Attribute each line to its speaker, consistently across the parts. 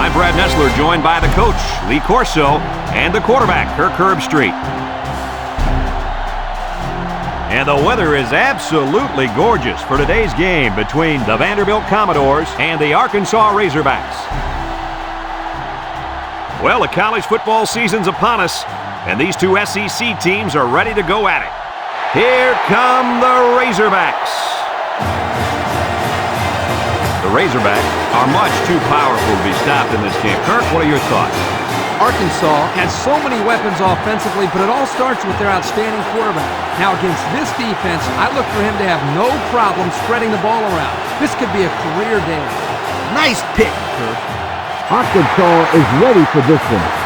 Speaker 1: I'm Brad Nessler, joined by the coach, Lee Corso, and the quarterback, Kirk Herbstreit. And the weather is absolutely gorgeous for today's game between the Vanderbilt Commodores and the Arkansas Razorbacks. Well, the college football season's upon us, and these two SEC teams are ready to go at it. Here come the Razorbacks. The Razorbacks are much too powerful to be stopped in this game. Kirk, what are your thoughts?
Speaker 2: Arkansas has so many weapons offensively, but it all starts with their outstanding quarterback. Now, against this defense, I look for him to have no problem spreading the ball around. This could be a career day.
Speaker 3: Nice pick, Kirk. Arkansas is ready for this one.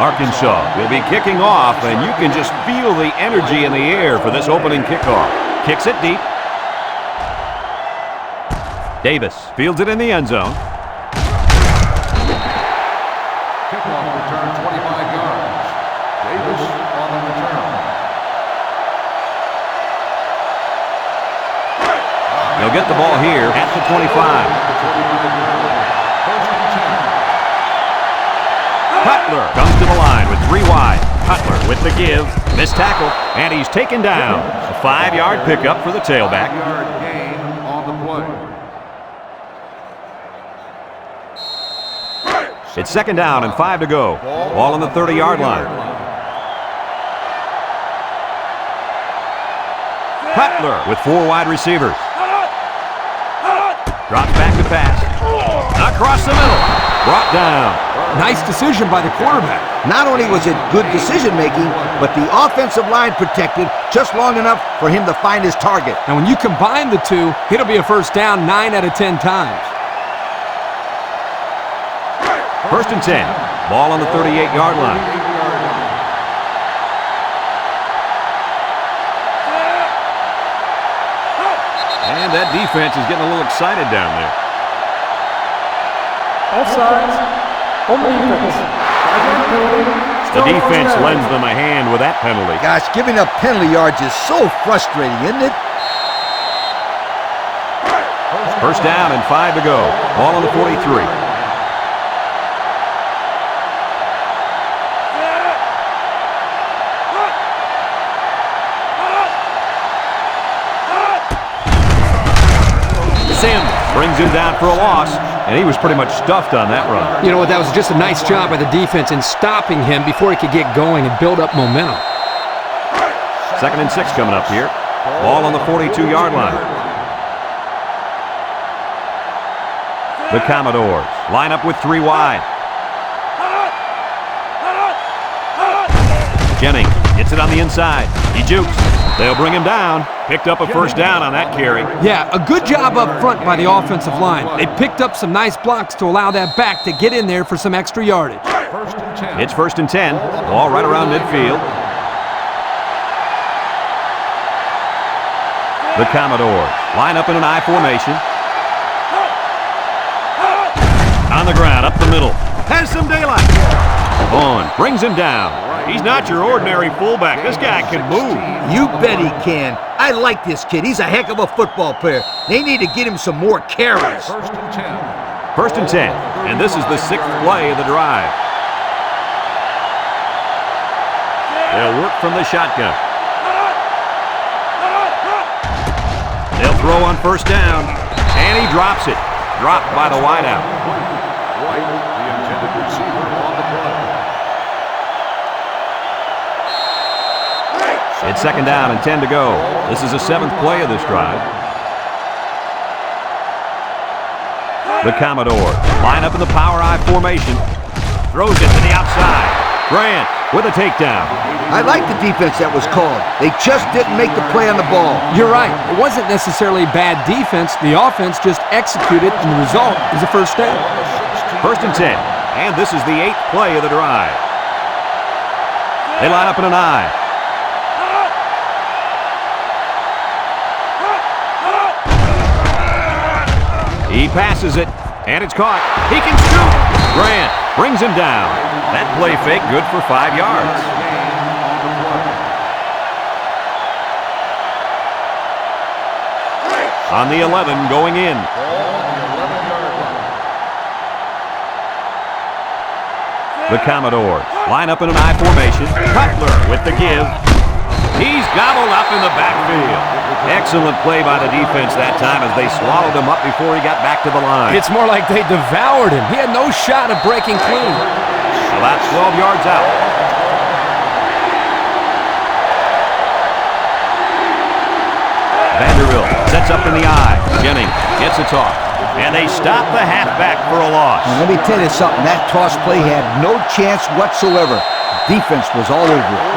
Speaker 1: Arkansas will be kicking off, and you can just feel the energy in the air for this opening kickoff. Kicks it deep. Davis fields it in the end zone.
Speaker 4: Kickoff return 25 yards. Davis on the return.
Speaker 1: They'll get the ball here at the 25. Cutler comes to the line with 3 wide. Cutler with the give, missed tackle, and he's taken down. A 5-yard pickup for the tailback.
Speaker 4: 5-yard gain on the play.
Speaker 1: It's second down and 5 to go. Ball on the 30-yard line. Cutler with 4 wide receivers. Drops back to pass. Across the middle. Brought down.
Speaker 2: Nice decision by the quarterback.
Speaker 3: Not only was it good decision-making, but the offensive line protected just long enough for him to find his target.
Speaker 2: And when you combine the two, it'll be a first down 9 out of 10 times.
Speaker 1: First and 10. Ball on the 38-yard line. And that defense is getting a little excited down there.
Speaker 5: Offsides. Home defense.
Speaker 1: The defense lends them a hand with that penalty.
Speaker 3: Gosh, giving up penalty yards is so frustrating, isn't it?
Speaker 1: First down and 5 to go. Ball on the 43. Sims brings him down for a loss, and he was pretty much stuffed on that run.
Speaker 2: You know what, that was just a nice job by the defense in stopping him before he could get going and build up momentum.
Speaker 1: Second and 6 coming up here. Ball on the 42-yard line. The Commodores line up with 3 wide. Jennings gets it on the inside. He jukes. They'll bring him down. Picked up a first down on that carry.
Speaker 2: Yeah, a good job up front by the offensive line. They picked up some nice blocks to allow that back to get in there for some extra yardage.
Speaker 1: It's first and 10. Ball right around midfield. The Commodores line up in an I formation. On the ground, up the middle. Has some daylight. Vaughn brings him down. He's not your ordinary fullback. This guy can move.
Speaker 3: You bet he can. I like this kid. He's a heck of a football player. They need to get him some more carries.
Speaker 4: First and 10.
Speaker 1: First and 10. And this is the 6th play of the drive. They'll work from the shotgun. They'll throw on first down. And he drops it. Dropped by the wideout.
Speaker 4: White, the intended receiver on the play.
Speaker 1: It's second down and 10 to go. This is the 7th play of this drive. The Commodores line up in the power I formation. Throws it to the outside. Grant with a takedown.
Speaker 3: I like the defense that was called. They just didn't make the play on the ball.
Speaker 2: You're right. It wasn't necessarily bad defense. The offense just executed, and the result is a first down.
Speaker 1: 1st and 10, and this is the 8th play of the drive. They line up in an I. He passes it, and it's caught. He can shoot. Grant brings him down. That play fake good for 5 yards. On the 11 going in. The Commodores line up in an I formation. Cutler with the give. He's gobbled up in the backfield. Excellent play by the defense that time as they swallowed him up before he got back to the line.
Speaker 2: It's more like they devoured him. He had no shot of breaking clean.
Speaker 1: About 12 yards out. Vanderbilt sets up in the I. Jennings gets a toss. And they stop the halfback for a loss.
Speaker 3: And let me tell you something, that toss play had no chance whatsoever. Defense was all over it.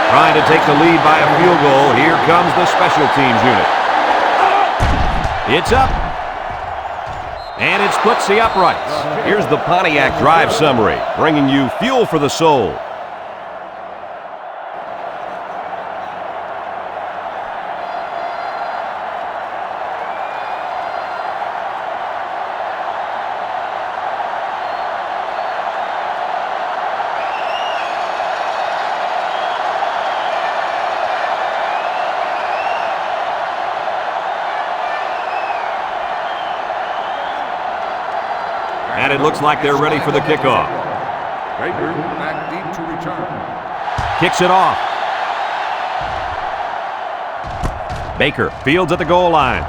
Speaker 1: Trying to take the lead by a field goal. Here comes the special teams unit. It's up. And it splits the uprights. Here's the Pontiac drive summary, bringing you fuel for the soul. And it looks like they're ready for the kickoff.
Speaker 4: Baker back deep to return.
Speaker 1: Kicks it off. Baker fields at the goal line.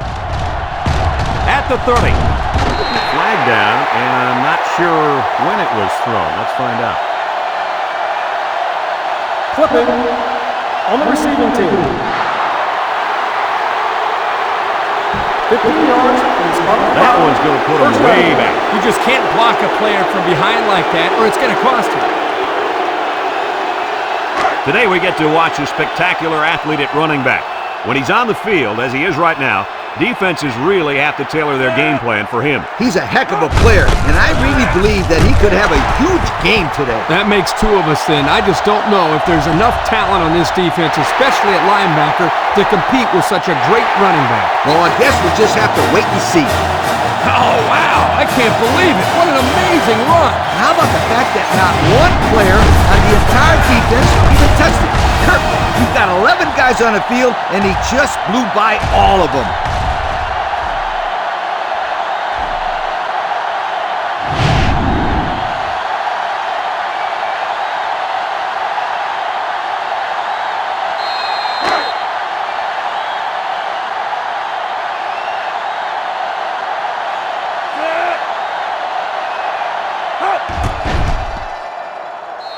Speaker 1: At the 30. Flag down, and I'm not sure when it was thrown. Let's find out.
Speaker 5: Clipping on the receiving team. 15 yards from the spot.
Speaker 1: That one's going to put him way back.
Speaker 2: You just can't block a player from behind like that, or it's going to cost you.
Speaker 1: Today we get to watch a spectacular athlete at running back. When he's on the field, as he is right now, defenses really have to tailor their game plan for him.
Speaker 3: He's a heck of a player, and I really believe that he could have a huge game today.
Speaker 2: That makes two of us then. I just don't know if there's enough talent on this defense, especially at linebacker, to compete with such a great running back.
Speaker 3: Well, I guess we'll just have to wait and see.
Speaker 2: Oh, wow! I can't believe it! What an amazing run!
Speaker 3: How about the fact that not one player on the entire defense even touched it? Kirk, you've got 11 guys on the field, and he just blew by all of them.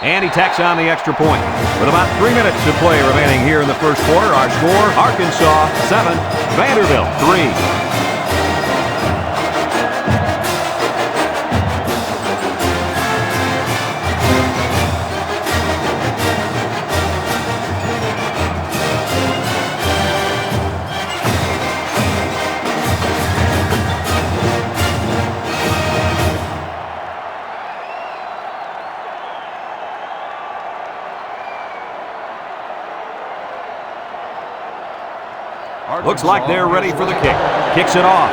Speaker 1: And he tacks on the extra point. With about 3 minutes to play remaining here in the first quarter, our score, Arkansas 7, Vanderbilt 3. Looks like they're ready for the kick. Kicks it off.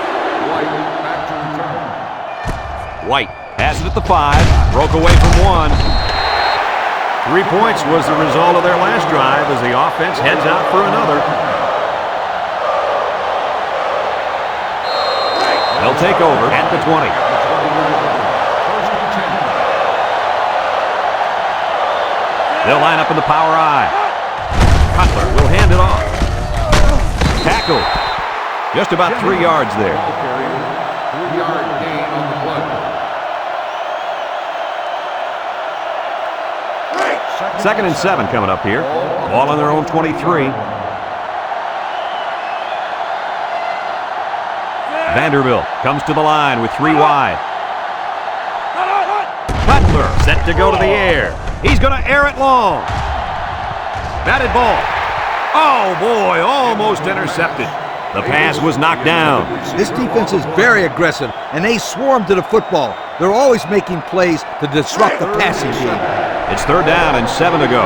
Speaker 1: White has it at the 5. Broke away from 1. 3 points was the result of their last drive as the offense heads out for another. They'll take over at the 20. They'll line up in the power I. Cutler will hand it off. Tackle. Just about 3 yards there.
Speaker 4: 3-yard gain on the play.
Speaker 1: Second and 7 coming up here. Ball on their own 23. Vanderbilt comes to the line with 3 wide. Cutler set to go to the air. He's going to air it long. Batted ball. Oh, boy, almost intercepted. The pass was knocked down.
Speaker 3: This defense is very aggressive, and they swarm to the football. They're always making plays to disrupt the passing game.
Speaker 1: It's 3rd down and 7 to go.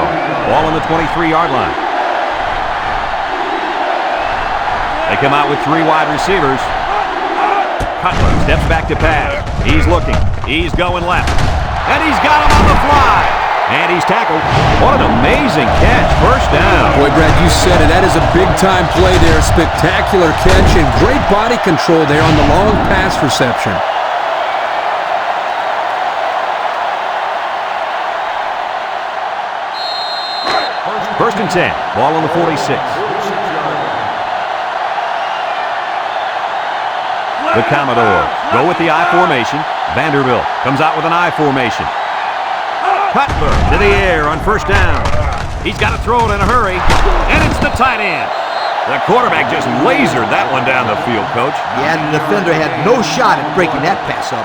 Speaker 1: Ball on the 23-yard line. They come out with 3 wide receivers. Cutler steps back to pass. He's looking. He's going left. And he's got him on the fly. And he's tackled. What an amazing catch. 1st down.
Speaker 2: Boy, Brad, you said it. That is a big-time play there. Spectacular catch and great body control there on the long pass reception.
Speaker 1: 1st and 10. Ball on the 46. The Commodores go with the I formation. Vanderbilt comes out with an I formation. Cutler to the air on 1st down. He's got to throw it in a hurry, and it's the tight end. The quarterback just lasered that one down the field, Coach.
Speaker 3: Yeah, the defender had no shot at breaking that pass up.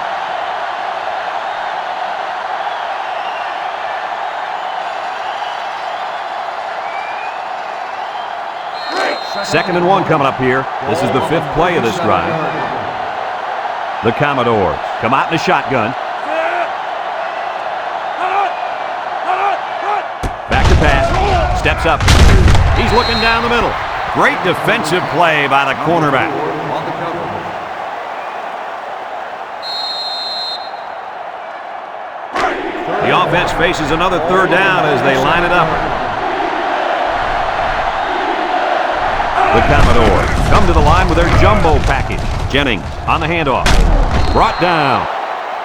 Speaker 1: 2nd and 1 coming up here. This is the 5th play of this drive. The Commodores come out in a shotgun. Back to pass. Steps up. He's looking down the middle. Great defensive play by the cornerback. The offense faces another 3rd down as they line it up. The Commodores come to the line with their jumbo package. Jennings on the handoff. Brought down.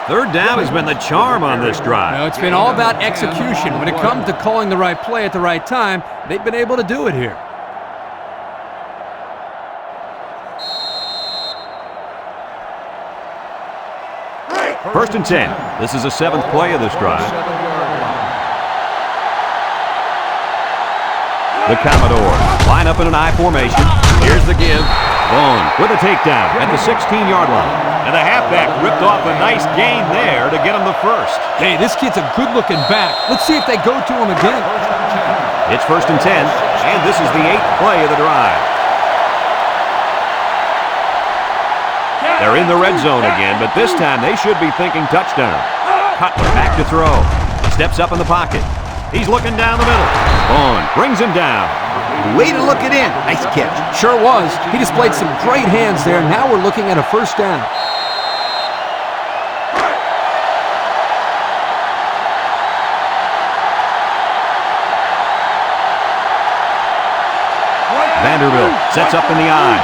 Speaker 1: 3rd down has been the charm on this drive.
Speaker 2: It's been all about execution. When it comes to calling the right play at the right time, they've been able to do it here.
Speaker 1: 1st and 10. This is the 7th play of this drive. The Commodores line up in an I formation. Here's the give. Vaughn with a takedown at the 16-yard line. And the halfback ripped off a nice gain there to get him the 1st.
Speaker 2: Hey, this kid's a good-looking back. Let's see if they go to him again.
Speaker 1: It's 1st and 10, and this is the 8th play of the drive. They're in the red zone again, but this time they should be thinking touchdown. Cutler back to throw. Steps up in the pocket. He's looking down the middle. Vaughn brings him down.
Speaker 3: Way to look it in. Nice catch.
Speaker 2: Sure was. He displayed some great hands there. Now we're looking at a 1st down.
Speaker 1: Vanderbilt sets up in the I.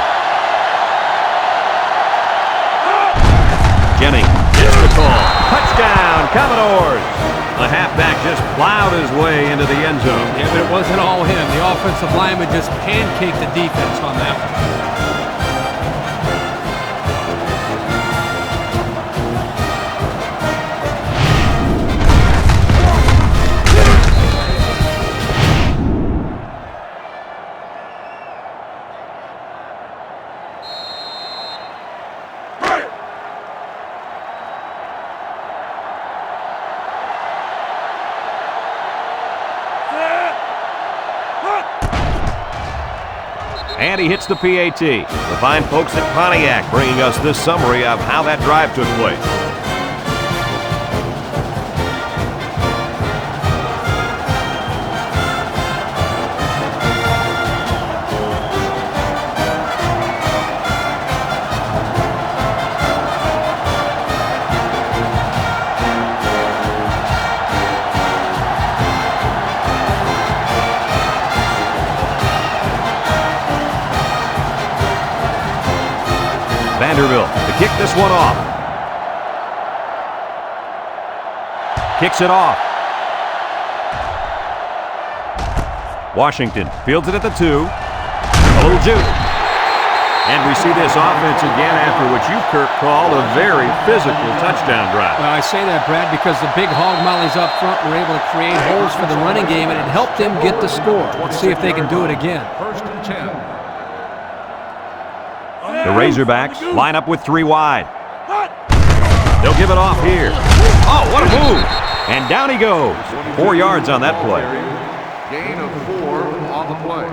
Speaker 1: Jennings gets the call. Touchdown, Commodores. The halfback just plowed his way into the end zone.
Speaker 2: Yeah, but it wasn't all him. The offensive lineman just pancaked the defense on that one.
Speaker 1: And he hits the PAT. The fine folks at Pontiac bringing us this summary of how that drive took place. Vanderbilt to kick this one off. Kicks it off. Washington fields it at the 2. A little juke. And we see this offense again after what you, Kirk, called a very physical touchdown drive.
Speaker 2: Well, I say that, Brad, because the big hog mollies up front were able to create holes for the running game, and it helped them get the score. Let's see if they can do it again.
Speaker 4: 1st and 10.
Speaker 1: The Razorbacks line up with 3 wide. They'll give it off here. Oh, what a move! And down he goes. 4 yards on that play.
Speaker 4: Gain of 4 on the play.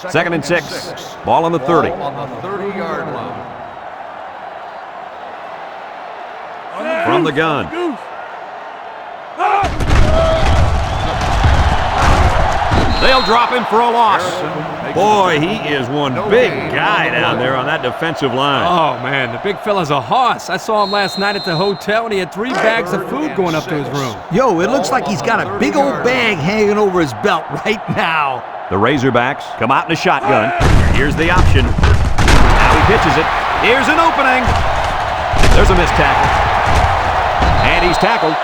Speaker 1: Second and 6. Ball on the 30.
Speaker 4: Ball on the 30-yard line.
Speaker 1: From the gun. They'll drop him for a loss. Boy, he is one big guy down there on that defensive line.
Speaker 2: Oh, man, the big fella's a hoss. I saw him last night at the hotel, and he had 3 bags of food going up to his room.
Speaker 3: Yo, it looks like he's got a big old bag hanging over his belt right now.
Speaker 1: The Razorbacks come out in a shotgun. Here's the option. Now he pitches it. Here's an opening. There's a missed tackle. And he's tackled.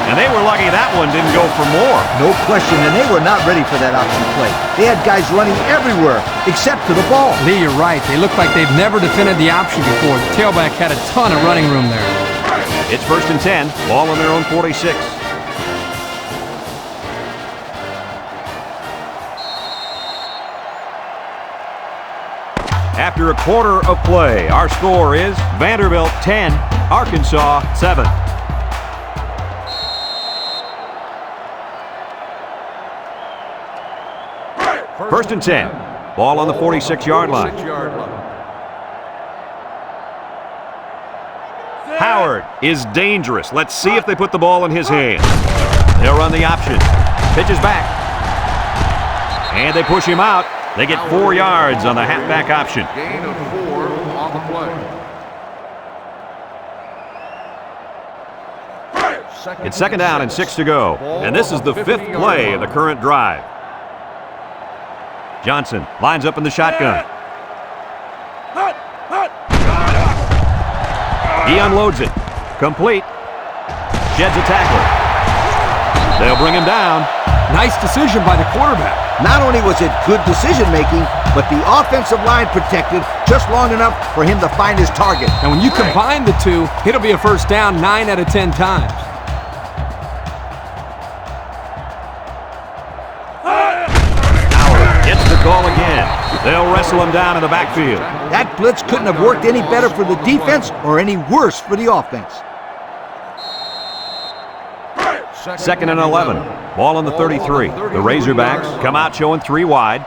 Speaker 1: And they were lucky that one didn't go for more.
Speaker 3: No question, and they were not ready for that option play. They had guys running everywhere except to the ball.
Speaker 2: Lee, you're right. They look like they've never defended the option before. The tailback had a ton of running room there.
Speaker 1: It's 1st and 10. Ball on their own 46. After a quarter of play, our score is Vanderbilt 10, Arkansas 7. First and 10. Ball on the 46-yard line. Howard is dangerous. Let's see if they put the ball in his hands. They'll run the option. Pitches back. And they push him out. They get 4 yards on the halfback option.
Speaker 4: Gain of 4 on the play.
Speaker 1: It's 2nd down and 6 to go. And this is the 5th play of the current drive. Johnson lines up in the shotgun. He unloads it. Complete. Sheds a tackler. They'll bring him down.
Speaker 2: Nice decision by the quarterback.
Speaker 3: Not only was it good decision-making, but the offensive line protected just long enough for him to find his target.
Speaker 2: And when you combine the two, it'll be a first down 9 out of 10 times.
Speaker 1: Howard gets the call again. They'll wrestle him down in the backfield.
Speaker 3: That blitz couldn't have worked any better for the defense or any worse for the offense.
Speaker 1: 2nd and 11. Ball on the 33. The Razorbacks come out showing 3 wide.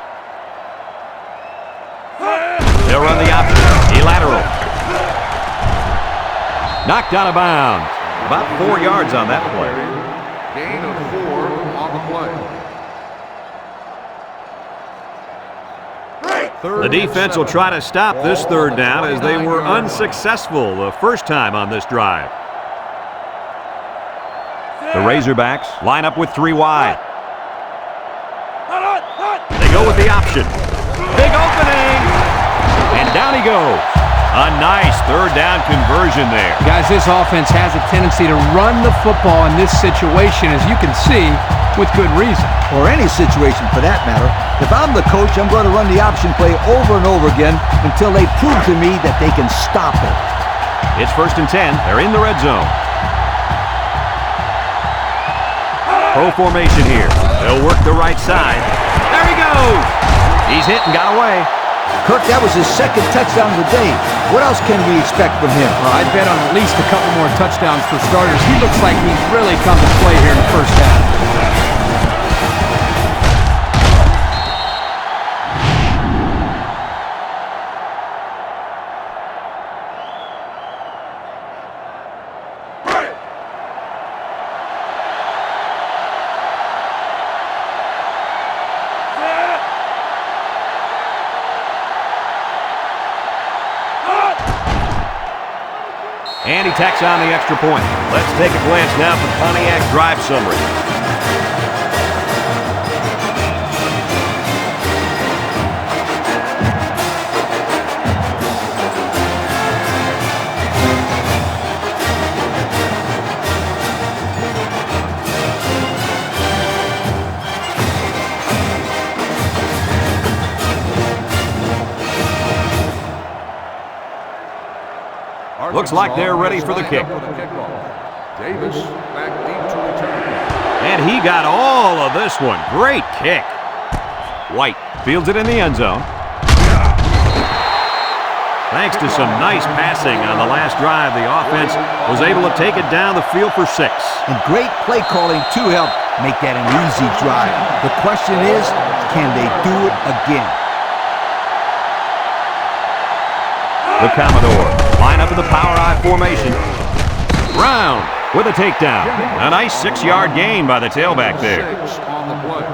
Speaker 1: They'll run the option. A lateral. Knocked out of bounds. About 4 yards on that play.
Speaker 4: Gain of 4 on the play.
Speaker 1: The defense will try to stop this 3rd down as they were unsuccessful the first time on this drive. The Razorbacks line up with 3 wide. They go with the option. Big opening! And down he goes. A nice 3rd down conversion there.
Speaker 2: Guys, this offense has a tendency to run the football in this situation, as you can see, with good reason.
Speaker 3: Or any situation for that matter. If I'm the coach, I'm going to run the option play over and over again until they prove to me that they can stop it.
Speaker 1: It's 1st and 10. They're in the red zone. Pro formation here. They'll work the right side. There he goes. He's hit and got away.
Speaker 3: Kirk, that was his 2nd touchdown of the day. What else can we expect from him?
Speaker 2: Well, I'd bet on at least a couple more touchdowns for starters. He looks like he's really come to play here in the first half.
Speaker 1: And he tacks on the extra point. Let's take a glance now at the Pontiac drive summary. Looks like they're ready for the kick.
Speaker 4: Davis back deep to return.
Speaker 1: And he got all of this one. Great kick. White fields it in the end zone. Thanks to some nice passing on the last drive, the offense was able to take it down the field for 6.
Speaker 3: And great play calling to help make that an easy drive. The question is, can they do it again?
Speaker 1: The Commodores line up in the power I formation. Brown with a takedown. A nice 6-yard gain by the tailback there.
Speaker 4: 6 on the play.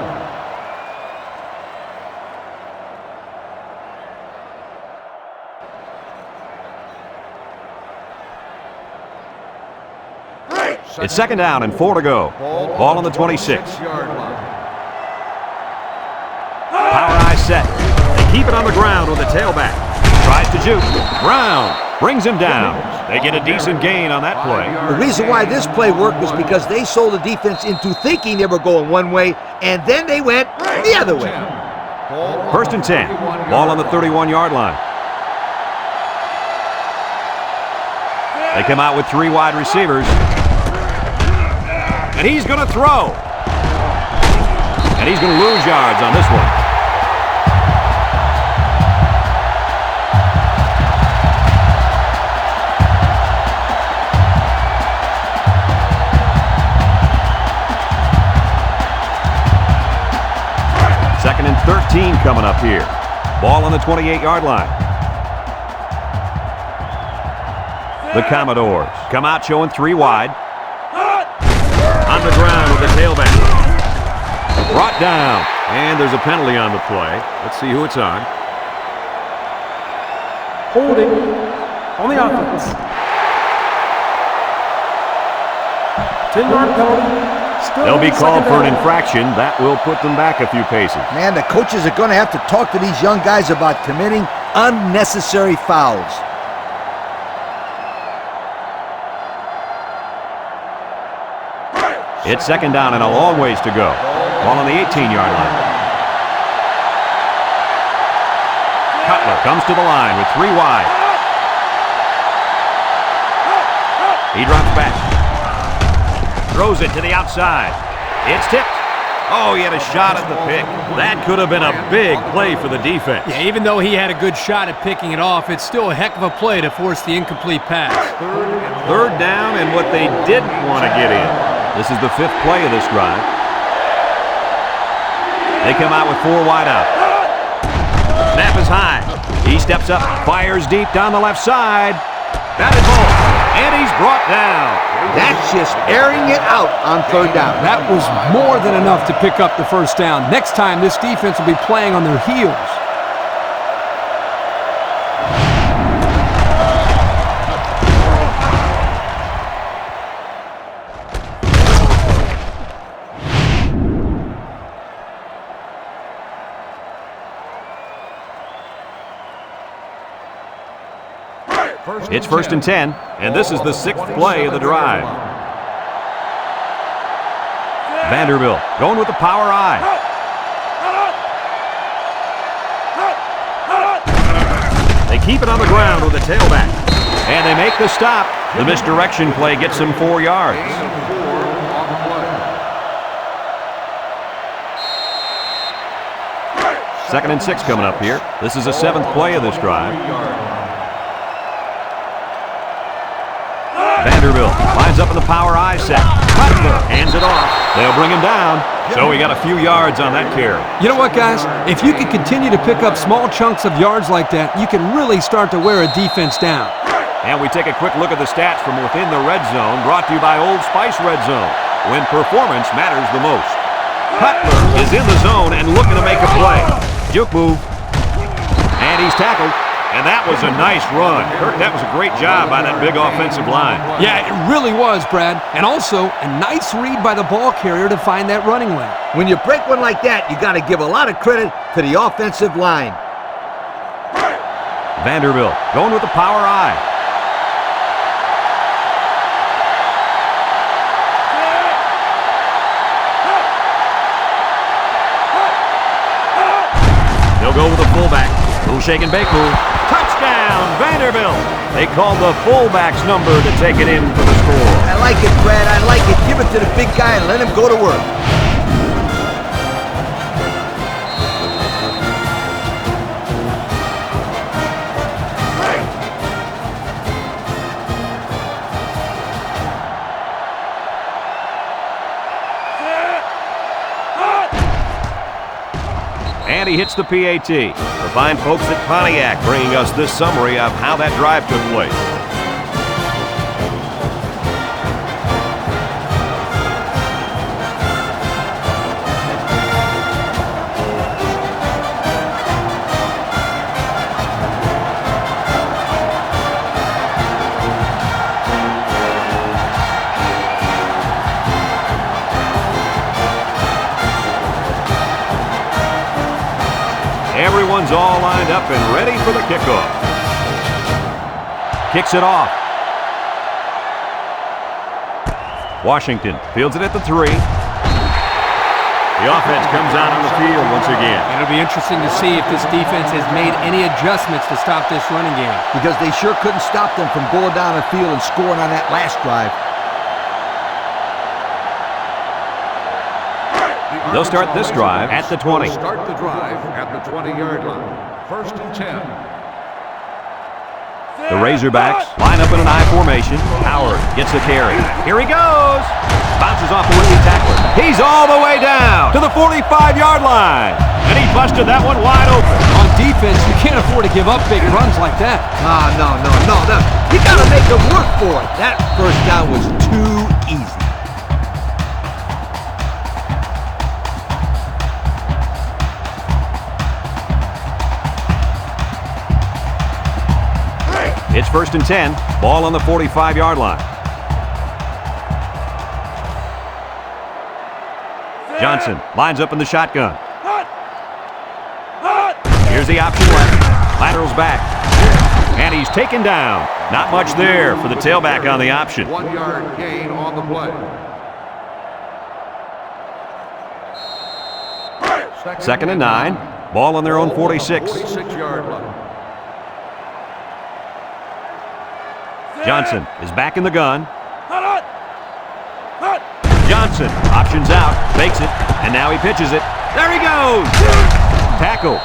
Speaker 1: It's 2nd down and 4 to go. Ball on the 26.
Speaker 4: Yard line.
Speaker 1: Power I set. They keep it on the ground with the tailback. Tries to juke. Brown brings him down. They get a decent gain on that play.
Speaker 3: The reason why this play worked was because they sold the defense into thinking they were going one way, and then they went the other way.
Speaker 1: 1st and 10. Ball on the 31-yard line. They come out with 3 wide receivers. And he's going to throw. And he's going to lose yards on this one. Second and 13 coming up here. Ball on the 28-yard line. The Commodores come out showing 3 wide. On the ground with the tailback. Brought down. And there's a penalty on the play. Let's see who it's on.
Speaker 5: Holding on the offense. 10-yard penalty. Still
Speaker 1: They'll be called for an
Speaker 5: down.
Speaker 1: infraction. That will put them back a few paces.
Speaker 3: Man, the coaches are going to have to talk to these young guys about committing unnecessary fouls.
Speaker 1: It's 2nd down and a long ways to go. Ball on the 18-yard line. Cutler comes to the line with 3 wide. He drops back. Throws it to the outside. It's tipped. Oh, he had a shot at the pick. That could have been a big play for the defense.
Speaker 2: Yeah, even though he had a good shot at picking it off, it's still a heck of a play to force the incomplete pass.
Speaker 1: 3rd down and what they didn't want to get in. This is the 5th play of this drive. They come out with 4 wide out. Snap is high. He steps up, fires deep down the left side. Batted ball, and he's brought down.
Speaker 3: That's just airing it out on 3rd down.
Speaker 2: That was more than enough to pick up the 1st down. Next time, this defense will be playing on their heels.
Speaker 1: It's 1st and 10, and this is the 6th play of the drive. Vanderbilt going with the power I. They keep it on the ground with the tailback, and they make the stop. The misdirection play gets them 4 yards.
Speaker 4: 4 on the play.
Speaker 1: 2nd and 6 coming up here. This is the 7th play of this drive. Vanderbilt lines up in the power I set. Cutler hands it off. They'll bring him down. So we got a few yards on that carry.
Speaker 2: You know what, guys? If you can continue to pick up small chunks of yards like that, you can really start to wear a defense down.
Speaker 1: And we take a quick look at the stats from within the red zone, brought to you by Old Spice Red Zone, when performance matters the most. Cutler is in the zone and looking to make a play. Juke move. And he's tackled. And that was a nice run. Kirk, that was a great job by that big offensive line.
Speaker 2: Yeah, it really was, Brad. And also, a nice read by the ball carrier to find that running lane.
Speaker 3: When you break one like that, you got to give a lot of credit to the offensive line.
Speaker 1: Vanderbilt going with the power I. They'll go with the fullback. Little shake and bake move. Touchdown, from Vanderbilt. They called the fullback's number to take it in for the score.
Speaker 3: I like it, Brad. I like it. Give it to the big guy and let him go to work.
Speaker 1: And he hits the PAT. The fine folks at Pontiac bringing us this summary of how that drive took place. Everyone's all lined up and ready for the kickoff. Kicks it off. Washington fields it at the 3. The offense comes out on the field once again.
Speaker 2: It'll be interesting to see if this defense has made any adjustments to stop this running game.
Speaker 3: Because they sure couldn't stop them from going down the field and scoring on that last drive.
Speaker 1: They'll start this drive at the 20.
Speaker 4: Start the drive at the 20-yard line. 1st and 10.
Speaker 1: The Razorbacks line up in an I formation. Howard gets the carry. Here he goes. Bounces off the rookie tackler. He's all the way down to the 45-yard line. And he busted that one wide open.
Speaker 2: On defense, you can't afford to give up big runs like that.
Speaker 3: No. You got to make them work for it. That first down was too easy.
Speaker 1: It's 1st and 10. Ball on the 45-yard line. Johnson lines up in the shotgun. Here's the option left. Laterals back. And he's taken down. Not much there for the tailback on the option.
Speaker 4: 1-yard gain on the play.
Speaker 1: 2nd and 9. Ball on their own 46.
Speaker 4: 46-yard line.
Speaker 1: Johnson is back in the gun. Johnson options out, fakes it, and now he pitches it. There he goes! Tackle.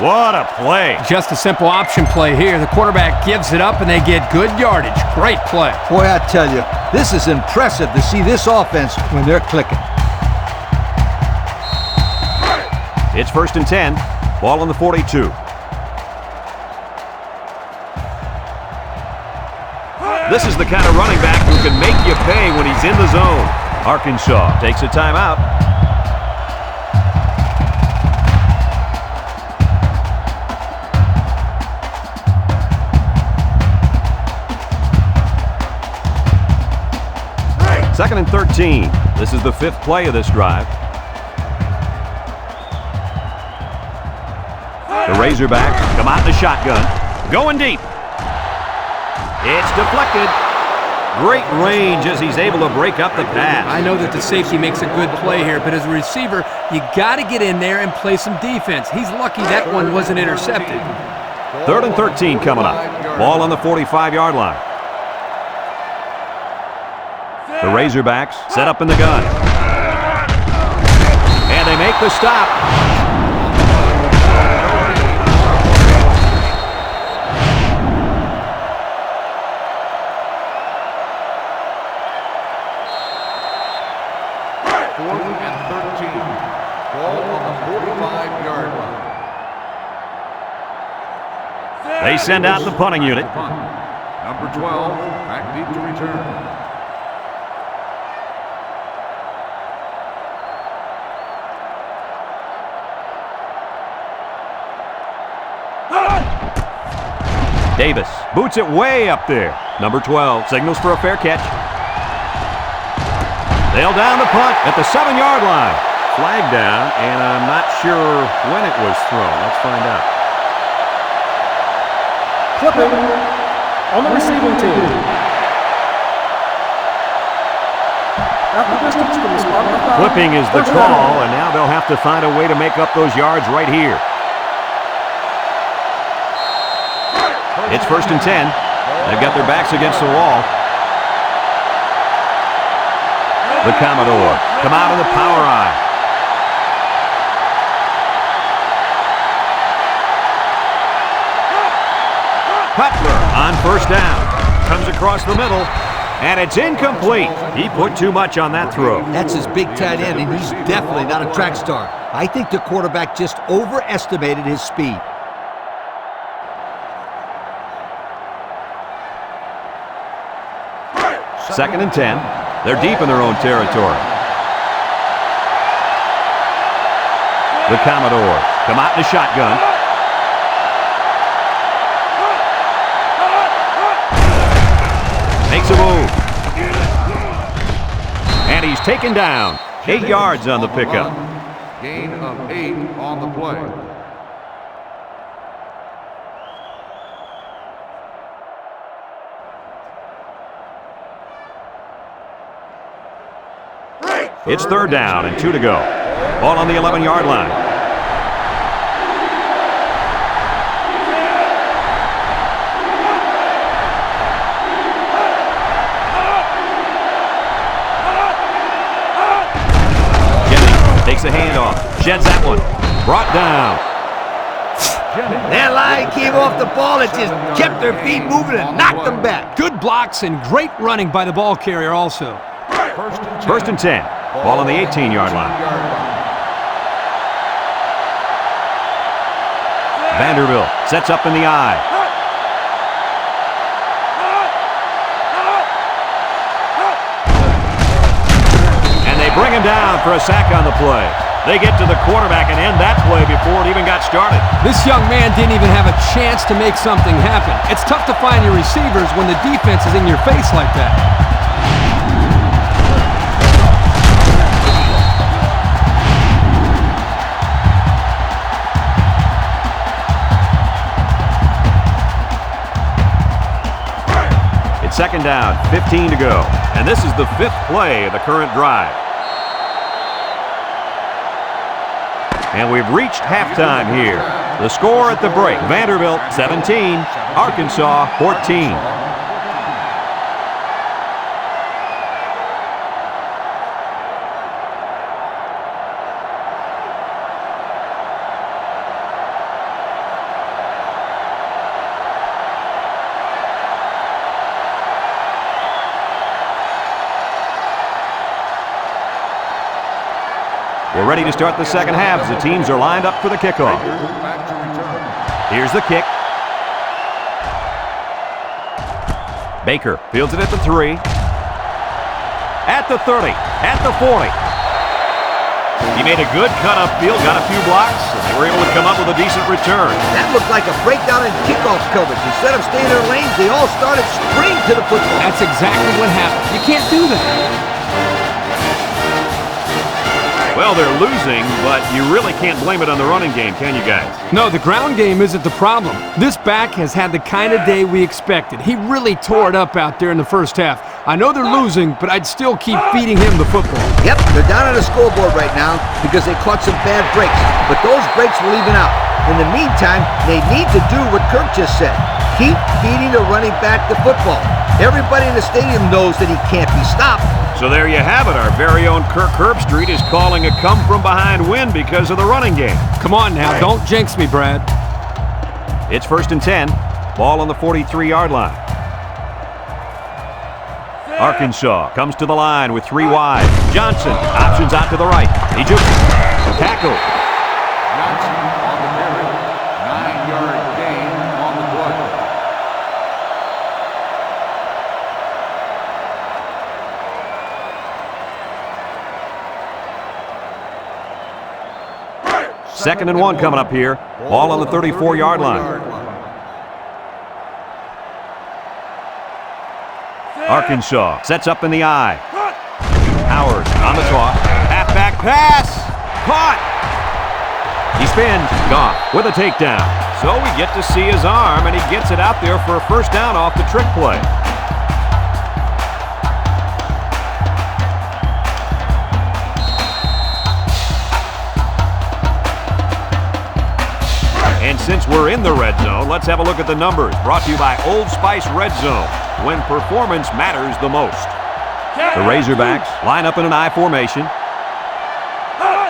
Speaker 1: What a play.
Speaker 2: Just a simple option play here. The quarterback gives it up and they get good yardage. Great play.
Speaker 3: Boy, I tell you, this is impressive to see this offense when they're clicking.
Speaker 1: It's 1st and 10. Ball on the 42. This is the kind of running back who can make you pay when he's in the zone. Arkansas takes a timeout. Second and 13. This is the 5th play of this drive. The Razorbacks come out in the shotgun. Going deep. It's deflected. Great range as he's able to break up the pass.
Speaker 2: I know that the safety makes a good play here, but as a receiver, you got to get in there and play some defense. He's lucky that one wasn't intercepted.
Speaker 1: 3rd and 13 coming up. Ball on the 45-yard line. The Razorbacks set up in the gun. And they make the stop. They send out the punting unit.
Speaker 4: Number 12, back deep to return.
Speaker 1: Davis boots it way up there. Number 12 signals for a fair catch. They'll down the punt at the 7-yard line. Flag down, and I'm not sure when it was thrown. Let's find out.
Speaker 5: Clipping on the receiving team. After distance from the spot of the foul,
Speaker 1: Clipping is the
Speaker 5: first
Speaker 1: call,
Speaker 5: down.
Speaker 1: and now they'll have to find a way to make up those yards right here. It's 1st and 10. They've got their backs against the wall. The Commodore come out of the power eye. Cutler on 1st down. Comes across the middle, and it's incomplete. He put too much on that throw.
Speaker 3: That's his big tight end, and he's definitely not a track star. I think the quarterback just overestimated his speed.
Speaker 1: Second and 10. They're deep in their own territory. The Commodores come out in a shotgun. Makes a move. And he's taken down. 8 yards on the pickup.
Speaker 4: Gain of 8 on the play.
Speaker 1: It's 3rd down and 2 to go. Ball on the 11-yard line. Jennings takes a handoff. Sheds that one. Brought down.
Speaker 3: That line came off the ball. It just kept their feet moving and knocked them back.
Speaker 2: Good blocks and great running by the ball carrier also.
Speaker 1: 1st and 10. Ball on the 18-yard line. Vanderbilt sets up in the eye. And they bring him down for a sack on the play. They get to the quarterback and end that play before it even got started.
Speaker 2: This young man didn't even have a chance to make something happen. It's tough to find your receivers when the defense is in your face like that.
Speaker 1: Second down, 15 to go. And this is the 5th play of the current drive. And we've reached halftime here. The score at the break, Vanderbilt 17, Arkansas 14. We're ready to start the second half as the teams are lined up for the kickoff. Here's the kick. Baker fields it at the 3. At the 30. At the 40. He made a good cut upfield, got a few blocks, and they were able to come up with a decent return.
Speaker 3: That looked like a breakdown in kickoff coverage. Instead of staying in their lanes, they all started sprinting to the football.
Speaker 2: That's exactly what happened. You can't do that.
Speaker 1: Well, they're losing, but you really can't blame it on the running game, can you guys?
Speaker 2: No, the ground game isn't the problem. This back has had the kind of day we expected. He really tore it up out there in the first half. I know they're losing, but I'd still keep feeding him the football.
Speaker 3: Yep, they're down on the scoreboard right now because they caught some bad breaks, but those breaks will even out. In the meantime, they need to do what Kirk just said. Keep feeding the running back the football. Everybody in the stadium knows that he can't be stopped.
Speaker 1: So there you have it. Our very own Kirk Herbstreit is calling a come-from-behind win because of the running game.
Speaker 2: Come on now, don't jinx me, Brad.
Speaker 1: It's 1st and 10. Ball on the 43-yard line. Arkansas comes to the line with 3 wide. Johnson options out to the right. He jukes. Tackle.
Speaker 4: Johnson on the carry. 9-yard gain on the play.
Speaker 1: Second and 1 coming up here. Ball on the 34-yard line. Arkansas sets up in the eye. Howard on the toss. Halfback pass. Caught. He spins. Goff with a takedown. So we get to see his arm, and he gets it out there for a first down off the trick play. And since we're in the red zone, let's have a look at the numbers. Brought to you by Old Spice Red Zone, when performance matters the most. The Razorbacks line up in an I formation.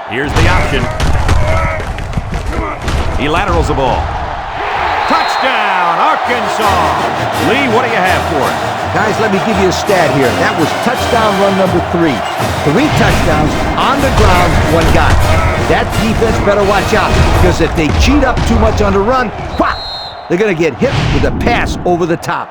Speaker 1: Here's the option. He laterals the ball. Touchdown, Arkansas! Lee, what do you have for us?
Speaker 3: Guys, let me give you a stat here. That was touchdown run number 3. 3 touchdowns on the ground, 1 guy. That defense better watch out, because if they cheat up too much on the run, whop, they're going to get hit with a pass over the top.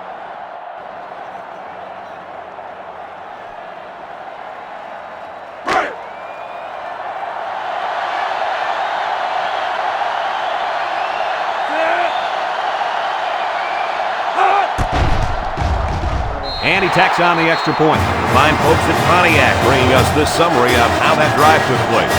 Speaker 1: And he tacks on the extra point. Fine folks at Pontiac bringing us this summary of how that drive took place.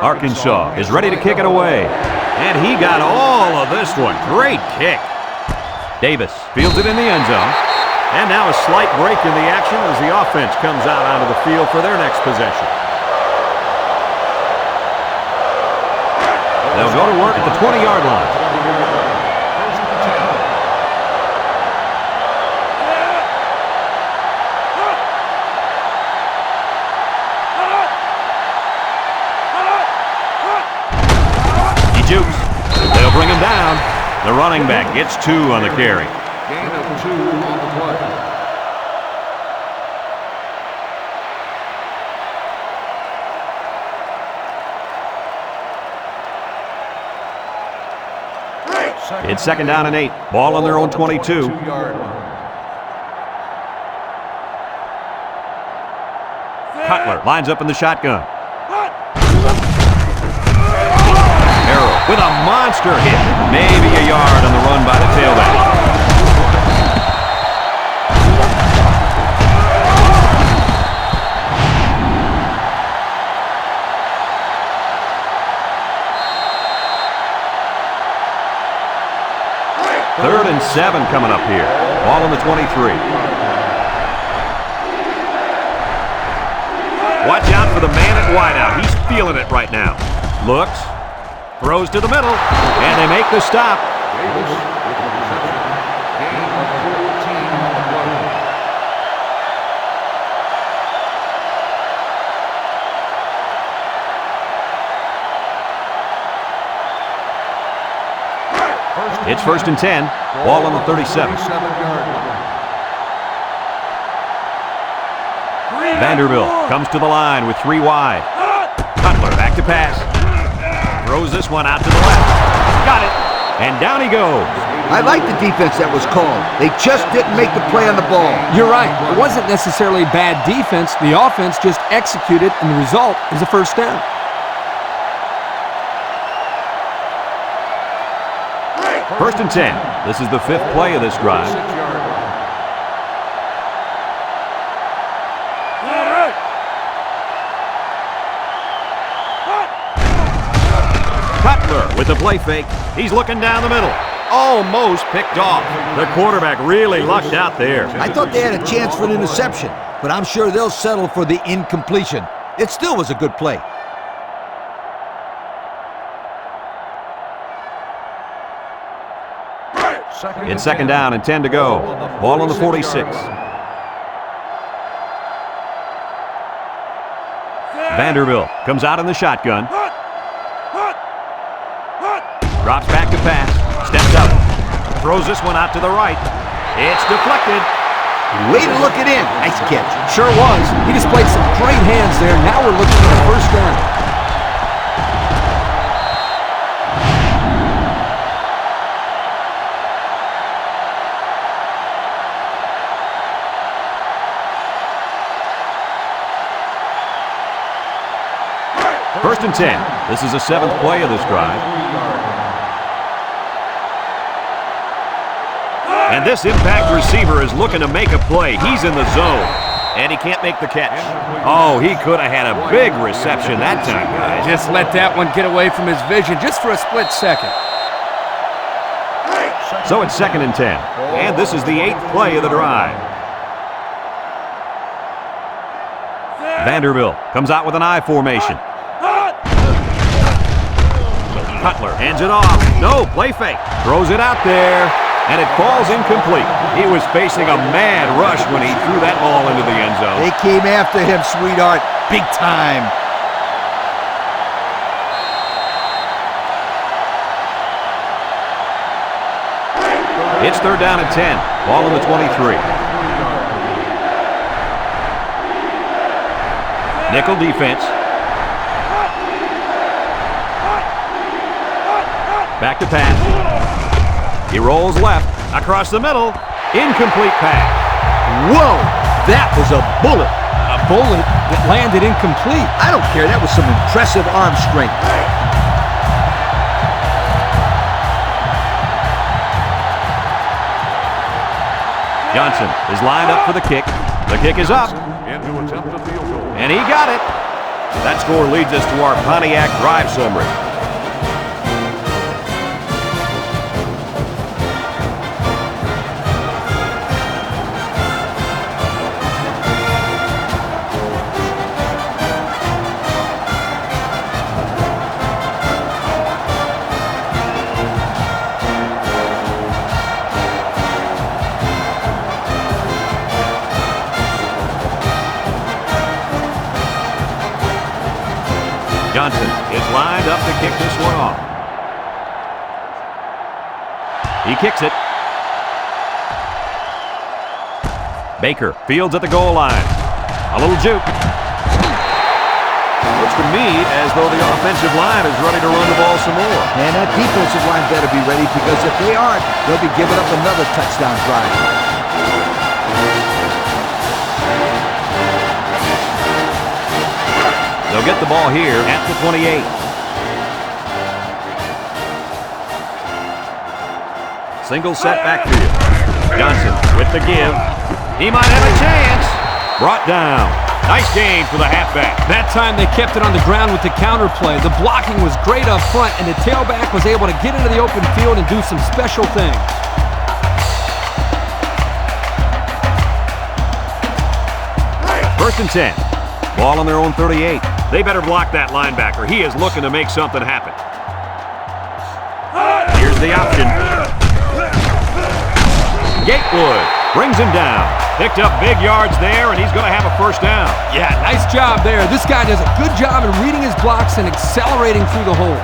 Speaker 1: Arkansas is ready to kick it away. And he got all of this one. Great kick. Davis fields it in the end zone. And now a slight break in the action as the offense comes out onto the field for their next possession. They'll go to work at the 20-yard line. They'll bring him down. The running back gets 2 on the carry.
Speaker 4: Gain of 2 on the play.
Speaker 1: It's 2nd down and 8. Ball on their own 22. Cutler lines up in the shotgun. With a monster hit. Maybe a yard on the run by the tailback. Third and 7 coming up here. Ball on the 23. Watch out for the man at wideout. He's feeling it right now. Looks. Throws to the middle, and they make the stop.
Speaker 4: Davis with the reception. Gain of 14 on the play.
Speaker 1: It's 1st and 10. Ball on the 37. Vanderbilt comes to the line with 3 wide. Cutler back to pass. Throws this one out to the left. Got it. And down he goes.
Speaker 3: I like the defense that was called. They just didn't make the play on the ball.
Speaker 2: You're right. It wasn't necessarily bad defense. The offense just executed, and the result is a 1st down.
Speaker 1: First and 10. This is the 5th play of this drive. Cutler with the play fake. He's looking down the middle. Almost picked off. The quarterback really lucked out there.
Speaker 3: I thought they had a chance for an interception, but I'm sure they'll settle for the incompletion. It still was a good play.
Speaker 1: It's 2nd down and 10 to go. Ball on the 46. Vanderbilt comes out in the shotgun. Drops back to pass. Steps up. Throws this one out to the right. It's deflected.
Speaker 3: Way to look it in. Nice catch.
Speaker 2: Sure was. He displayed some great hands there. Now we're looking at a 1st down.
Speaker 1: First and 10. This is the 7th play of this drive. And this impact receiver is looking to make a play. He's in the zone. And he can't make the catch. Oh, he could have had a big reception that time, guys.
Speaker 2: Just let that one get away from his vision just for a split second.
Speaker 1: So it's 2nd and 10. And this is the 8th play of the drive. Vanderbilt comes out with an I formation. Cutler hands it off. No, play fake. Throws it out there. And it falls incomplete. He was facing a mad rush when he threw that ball into the end zone.
Speaker 3: They came after him, sweetheart. Big time.
Speaker 1: It's 3rd down and 10. Ball on the 23. Nickel defense. Back to pass. He rolls left, across the middle, incomplete pass.
Speaker 3: Whoa, that was a bullet.
Speaker 2: A bullet that landed incomplete.
Speaker 3: I don't care, that was some impressive arm strength.
Speaker 1: Johnson is lined up for the kick. The kick is up. And he got it. That score leads us to our Pontiac drive summary. Johnson is lined up to kick this one off. He kicks it. Baker fields at the goal line. A little juke. Looks to me as though the offensive line is ready to run the ball some more.
Speaker 3: And that defensive line better be ready, because if they aren't, they'll be giving up another touchdown drive.
Speaker 1: They'll get the ball here at the 28. Single set backfield. Johnson with the give. He might have a chance. Brought down. Nice gain for the halfback.
Speaker 2: That time they kept it on the ground with the counter play. The blocking was great up front, and the tailback was able to get into the open field and do some special things.
Speaker 1: First and 10. Ball on their own 38. They better block that linebacker. He is looking to make something happen. Here's the option. Gatewood brings him down. Picked up big yards there, and he's going to have a first down.
Speaker 2: Yeah, nice job there. This guy does a good job in reading his blocks and accelerating through the holes.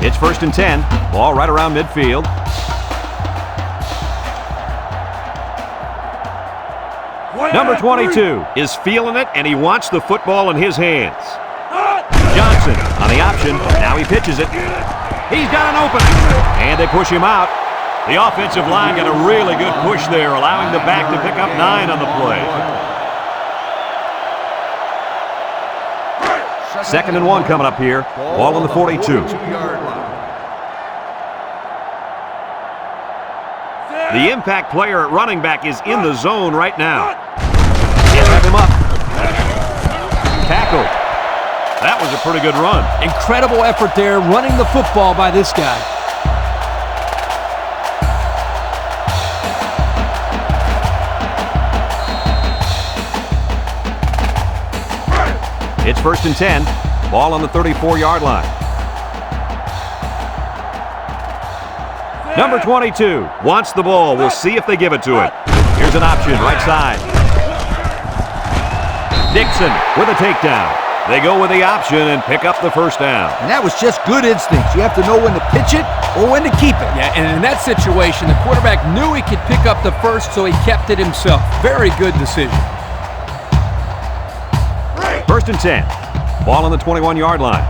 Speaker 1: It's 1st and 10. Ball right around midfield. Number 22 is feeling it, and he wants the football in his hands. Johnson on the option. Now he pitches it. He's got an opening. And they push him out. The offensive line got a really good push there, allowing the back to pick up 9 on the play. 2nd and 1 coming up here. Ball on the 42. The impact player at running back is in the zone right now. Can't wrap him up. Tackled. That was a pretty good run.
Speaker 2: Incredible effort there, running the football by this guy.
Speaker 1: It's 1st and 10. Ball on the 34-yard line. Number 22 wants the ball. We'll see if they give it to him. Here's an option, right side. Dixon with a takedown. They go with the option and pick up the first down.
Speaker 3: And that was just good instincts. You have to know when to pitch it or when to keep it.
Speaker 2: Yeah, and in that situation, the quarterback knew he could pick up the first, so he kept it himself. Very good decision.
Speaker 1: 1st and 10. Ball on the 21-yard line.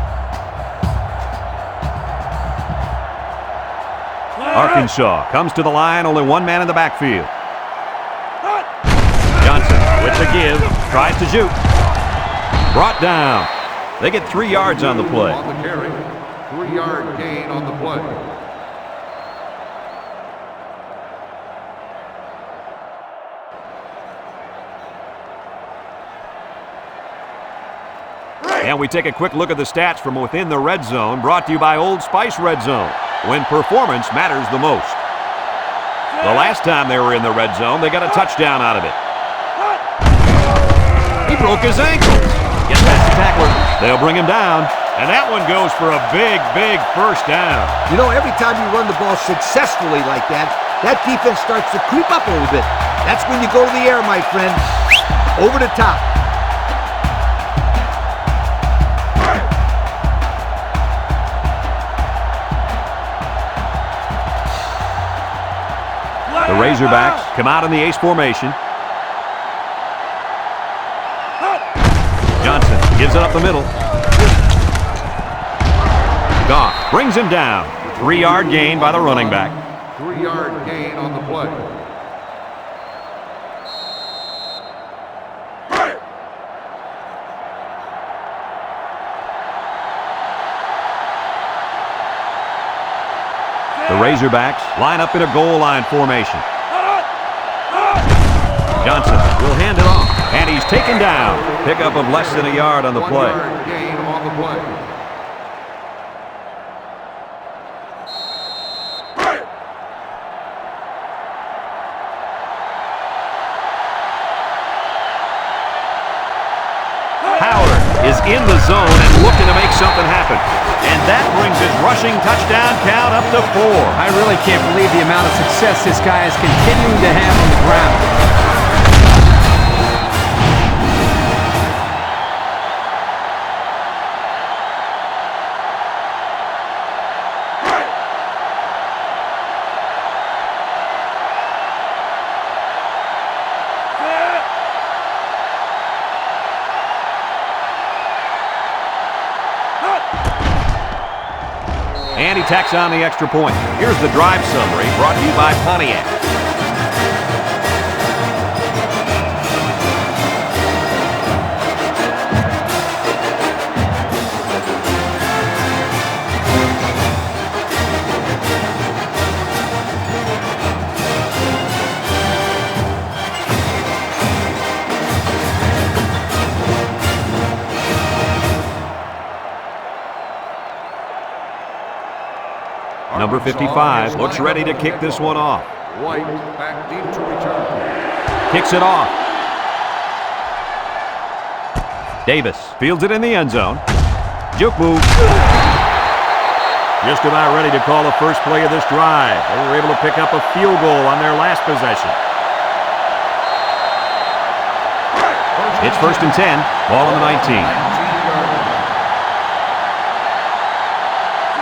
Speaker 1: Arkansas comes to the line, only one man in the backfield. Johnson with the give, tries to juke. Brought down. They get 3 yards on the play.
Speaker 4: On the carry, 3-yard gain on the play.
Speaker 1: And we take a quick look at the stats from within the red zone, brought to you by Old Spice Red Zone, when performance matters the most. The last time they were in the red zone, they got a touchdown out of it. He broke his ankle. Gets past the tackler. They'll bring him down. And that one goes for a big, big first down.
Speaker 3: You know, every time you run the ball successfully like that, that defense starts to creep up a little bit. That's when you go to the air, my friend. Over the top.
Speaker 1: The Razorbacks come out in the ace formation. Johnson gives it up the middle. Goff brings him down. 3-yard gain by the running back.
Speaker 4: 3-yard gain on the play.
Speaker 1: The Razorbacks line up in a goal line formation. Johnson will hand it off, and he's taken down. Pickup of less than a yard on the play.
Speaker 4: 1-yard gain on the play.
Speaker 1: Howard is in the zone and looking to make something happen. And that brings his rushing touchdown count up to 4.
Speaker 2: I really can't believe the amount of success this guy is continuing to have on the ground.
Speaker 1: And he tacks on the extra point. Here's the drive summary brought to you by Pontiac. Number 55 looks ready to kick this one off.
Speaker 4: White back deep to return.
Speaker 1: Kicks it off. Davis fields it in the end zone. Juke move. Just about ready to call the first play of this drive. They were able to pick up a field goal on their last possession. It's 1st and 10. Ball on the 19.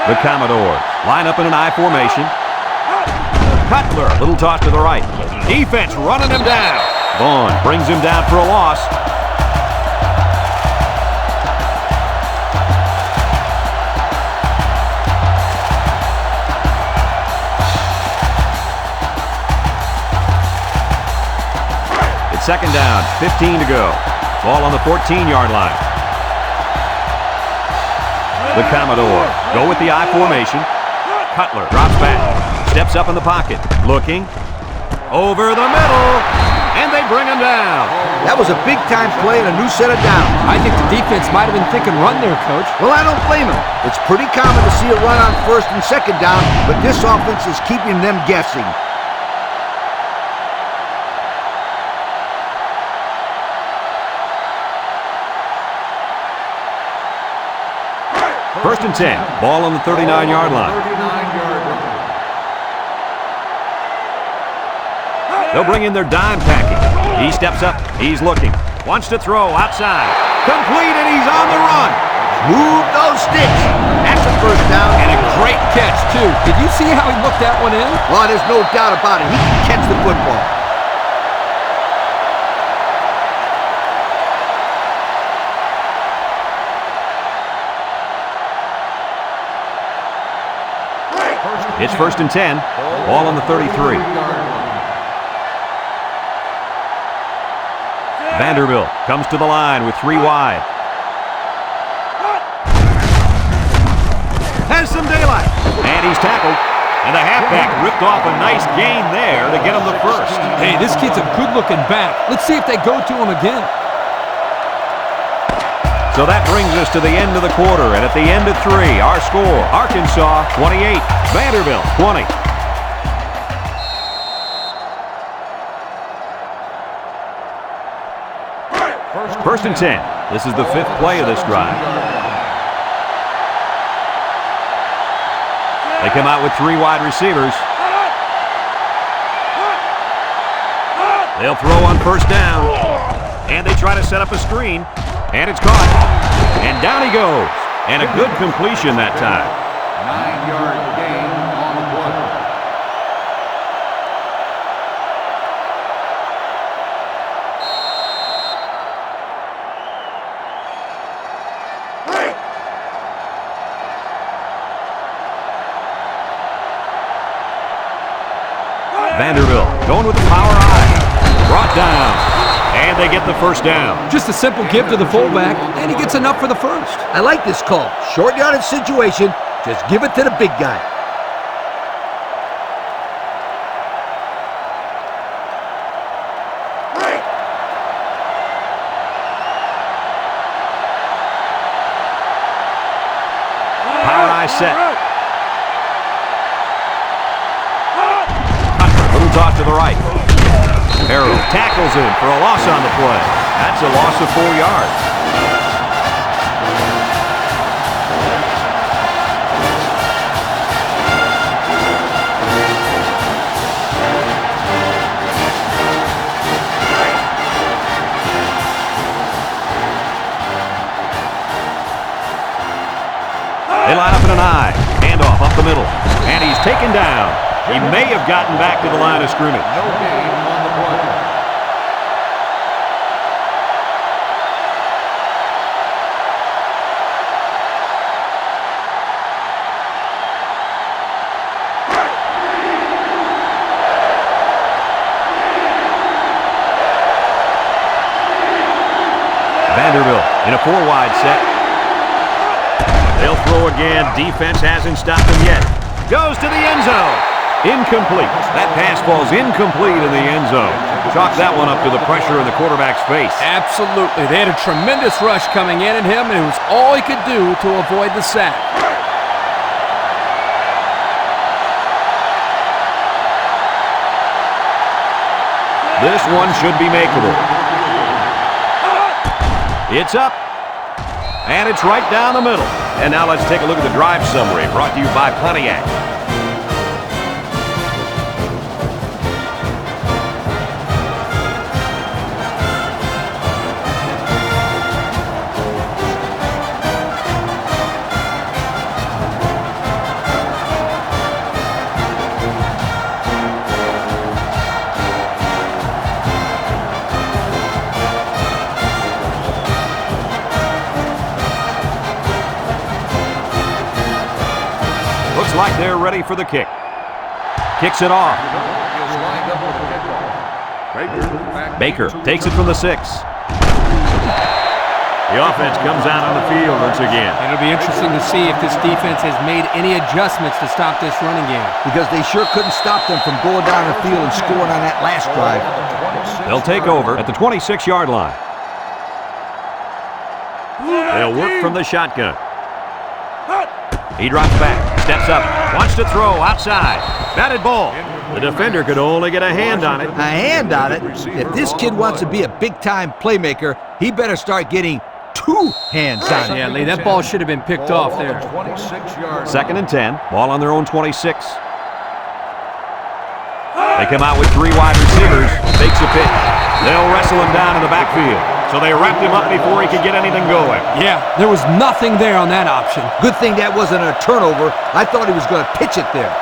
Speaker 1: The Commodores line up in an I formation. Cutler, little toss to the right. Defense running him down. Vaughn brings him down for a loss. It's 2nd down, 15 to go. Ball on the 14-yard line. The Commodores go with the I formation. Cutler drops back, steps up in the pocket, looking, over the middle, and they bring him down.
Speaker 3: That was a big-time play and a new set of downs.
Speaker 2: I think the defense might have been thinking run there, Coach.
Speaker 3: Well, I don't blame him. It's pretty common to see a run on 1st and 2nd down, but this offense is keeping them guessing.
Speaker 1: First and 10. Ball on the 39-yard line.
Speaker 4: 39-yard line.
Speaker 1: They'll bring in their dime package. He steps up. He's looking. Wants to throw outside. Complete, and he's on the run.
Speaker 3: Move those sticks. That's a first down.
Speaker 2: And a great catch, too. Did you see how he looked that one in?
Speaker 3: Well, there's no doubt about it. He can catch the football.
Speaker 1: It's 1st and 10. Ball on the 33. Vanderbilt comes to the line with 3 wide. has some daylight. And he's tackled. And the halfback ripped off a nice gain there to get him the first.
Speaker 2: Hey, this kid's a good-looking back. Let's see if they go to him again.
Speaker 1: So that brings us to the end of the quarter. And at the end of 3, our score, Arkansas 28, Vanderbilt 20. First and 10. This is the 5th play of this drive. They come out with 3 wide receivers. They'll throw on first down. And they try to set up a screen. And it's caught. And down he goes. And a good completion that time.
Speaker 4: 9-yard gain on the play.
Speaker 1: Vanderbilt going with the power eye. Brought down. And they get the first down.
Speaker 2: Just a simple give to the fullback, and he gets enough for the first.
Speaker 3: I like this call. Short yardage situation. Just give it to the big guy.
Speaker 1: Power eye set. Little toss to the right. Harrell tackles him for a loss on the play. That's a loss of 4 yards. They line up in an eye. Handoff up the middle. And he's taken down. He may have gotten back to the line of scrimmage.
Speaker 4: No gain on the play.
Speaker 1: Vanderbilt in a 4-wide set. They'll throw again. Defense hasn't stopped him yet. Goes to the end zone. Incomplete. That pass falls incomplete in the end zone. Chalk that one up to the pressure in the quarterback's face.
Speaker 2: Absolutely. They had a tremendous rush coming in at him, and it was all he could do to avoid the sack.
Speaker 1: This one should be makeable. It's up. And it's right down the middle. And now let's take a look at the drive summary brought to you by Pontiac. Like they're ready for the kick. Kicks it off. Baker takes it from the 6. The offense comes out on the field once again.
Speaker 2: It'll be interesting to see if this defense has made any adjustments to stop this running game.
Speaker 3: Because they sure couldn't stop them from going down the field and scoring on that last drive.
Speaker 1: They'll take over at the 26-yard line. They'll work from the shotgun. He drops back, steps up, wants to throw outside. Batted ball. The defender could only get a hand on it.
Speaker 3: A hand on it? If this kid wants to be a big-time playmaker, he better start getting 2 hands on it.
Speaker 2: Yeah, Lee, that ball should have been picked off there.
Speaker 1: 2nd and 10. Ball on their own 26. They come out with 3 wide receivers. Fakes a pitch. They'll wrestle him down in the backfield. So they wrapped him up before he could get anything going.
Speaker 2: Yeah, there was nothing there on that option.
Speaker 3: Good thing that wasn't a turnover. I thought he was going to pitch it there.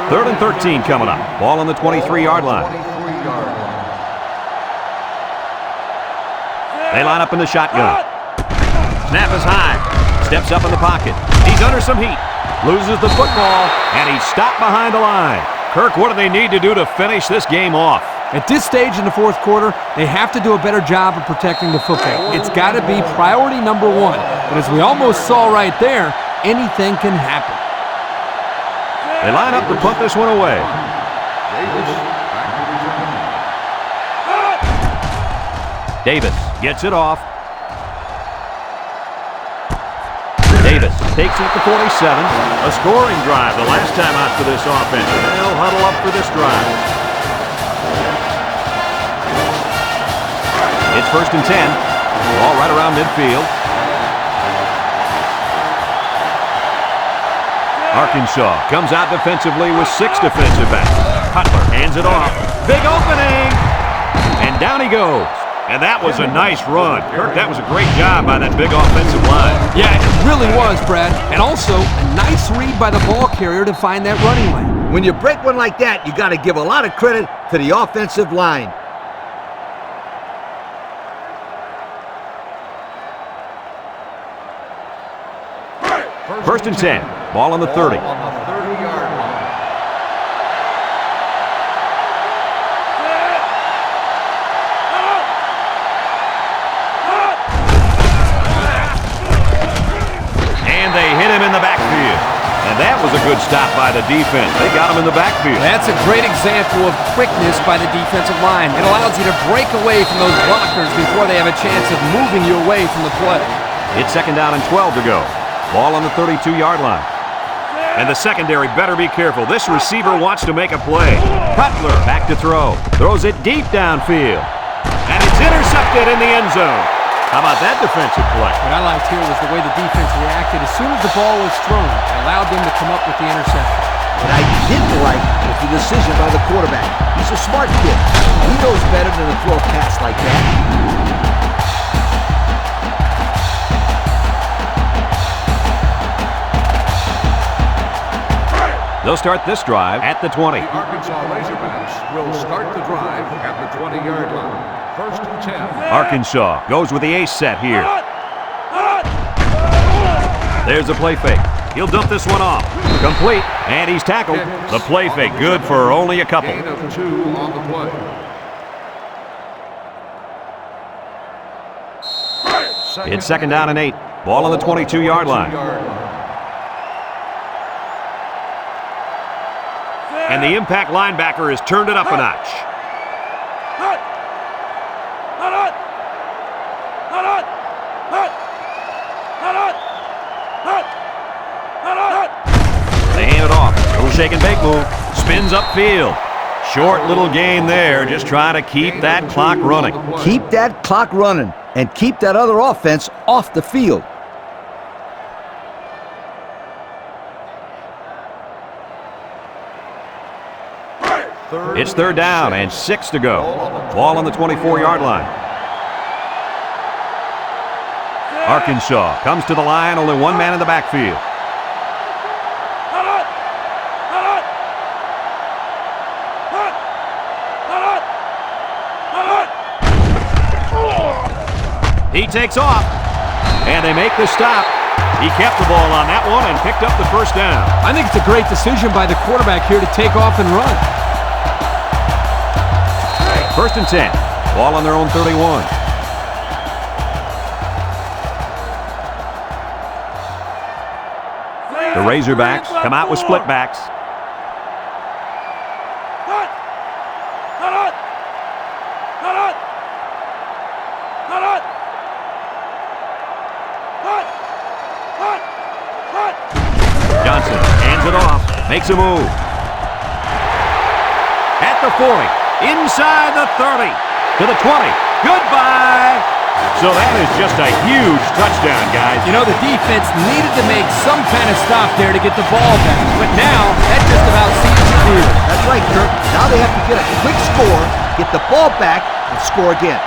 Speaker 1: Third and 13 coming up. Ball on the 23-yard line. They line up in the shotgun. Snap is high. Steps up in the pocket. He's under some heat. Loses the football, and he's stopped behind the line. Kirk, what do they need to do to finish this game off?
Speaker 2: At this stage in the fourth quarter, they have to do a better job of protecting the football. It's got to be priority number one. But as we almost saw right there, anything can happen.
Speaker 1: They line up to punt this one away. Davis gets it off. Davis takes it to 47. A scoring drive the last time out for this offense. They'll huddle up for this drive. It's 1st and 10. Ball right around midfield. Arkansas comes out defensively with 6 defensive backs. Cutler hands it off. Big opening! And down he goes. And that was a nice run. Kirk, that was a great job by that big offensive line.
Speaker 2: Yeah, it really was, Brad. And also, a nice read by the ball carrier to find that running lane.
Speaker 3: When you break one like that, you got to give a lot of credit to the offensive line.
Speaker 1: First and 10. Ball on the 30.
Speaker 4: On the 30-yard line.
Speaker 1: And they hit him in the backfield. And that was a good stop by the defense. They got him in the backfield.
Speaker 2: That's a great example of quickness by the defensive line. It allows you to break away from those blockers before they have a chance of moving you away from the play.
Speaker 1: It's 2nd down and 12 to go. Ball on the 32-yard line. And the secondary better be careful. This receiver wants to make a play. Cutler back to throw. Throws it deep downfield. And it's intercepted in the end zone. How about that defensive play?
Speaker 2: What I liked here was the way the defense reacted. As soon as the ball was thrown, it allowed them to come up with the interception.
Speaker 3: What I didn't like was the decision by the quarterback. He's a smart kid. He knows better than to throw a pass like that.
Speaker 1: They'll start this drive at the 20.
Speaker 4: The Arkansas Razorbacks will start the drive at the 20-yard line. 1st and 10.
Speaker 1: Arkansas goes with the ace set here. There's a play fake. He'll dump this one off. Complete, and he's tackled. The play fake good for only a couple.
Speaker 4: Gain of 2 on the play.
Speaker 1: It's 2nd down and 8. Ball on the 22-yard line. And the impact linebacker has turned it up a notch. They hand it off. Little shake and bake move. Spins upfield. Short little gain there. Just trying to keep that clock running.
Speaker 3: Keep that clock running and keep that other offense off the field.
Speaker 1: It's 3rd down and 6 to go. Ball on the 24-yard line. Arkansas comes to the line, only one man in the backfield. He takes off, and they make the stop. He kept the ball on that one and picked up the 1st down.
Speaker 2: I think it's a great decision by the quarterback here to take off and run.
Speaker 1: 1st and 10. Ball on their own 31. The Razorbacks come out with split backs. Johnson hands it off, makes a move. At the 40, inside the 30, to the 20. Goodbye! So that is just a huge touchdown, guys.
Speaker 2: You know, the defense needed to make some kind of stop there to get the ball back. But now, that just about seals the deal.
Speaker 3: That's right, Kirk. Now they have to get a quick score, get the ball back, and score again.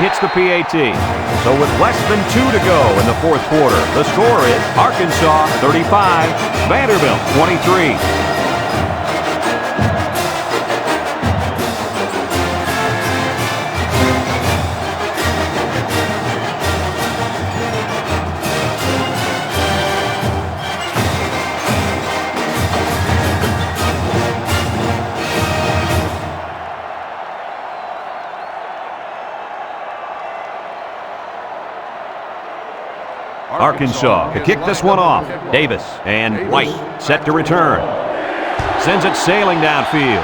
Speaker 1: hits the PAT. So with less than 2 to go in the fourth quarter, the score is Arkansas 35, Vanderbilt 23. Arkansas to kick this one off. Davis and White set to return. Sends it sailing downfield.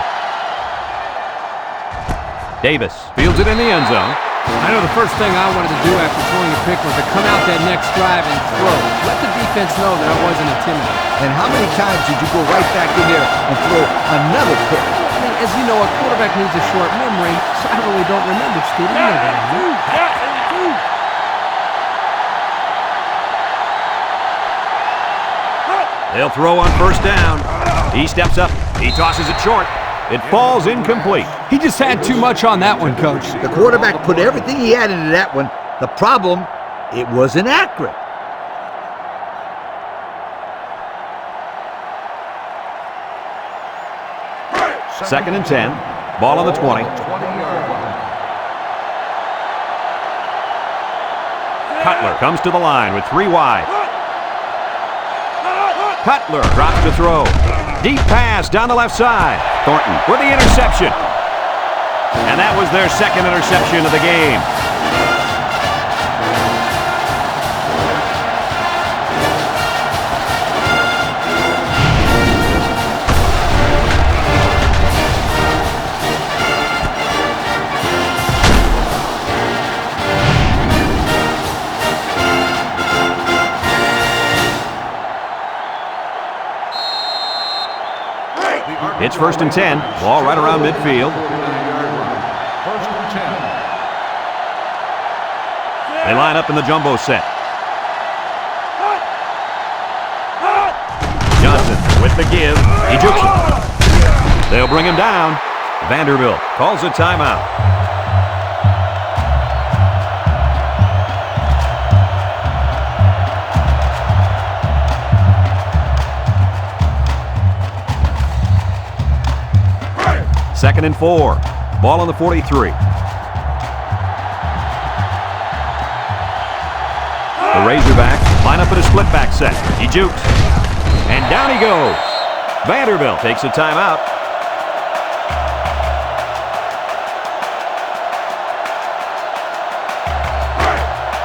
Speaker 1: Davis fields it in the end zone.
Speaker 2: I know the first thing I wanted to do after throwing a pick was to come out that next drive and throw. Let the defense know that I wasn't intimidated.
Speaker 3: And how many times did you go right back in there and throw another pick?
Speaker 2: I mean, as you know, a quarterback needs a short memory, so I really don't remember, Steve. You know that.
Speaker 1: They'll throw on first down. He steps up. He tosses it short. It falls incomplete.
Speaker 2: He just had too much on that one, Coach.
Speaker 3: The quarterback put everything he had into that one. The problem, it wasn't accurate.
Speaker 1: Second and 10. Ball on the 20. Cutler comes to the line with 3 wide. Cutler drops to throw. Deep pass down the left side. Thornton with the interception. And that was their second interception of the game. It's first and 10. Ball right around midfield.
Speaker 4: First and 10.
Speaker 1: They line up in the jumbo set. Johnson with the give. He jukes it. They'll bring him down. Vanderbilt calls a timeout. Second and 4. Ball on the 43. The Razorbacks line up in a split back set. He jukes. And down he goes. Vanderbilt takes a timeout.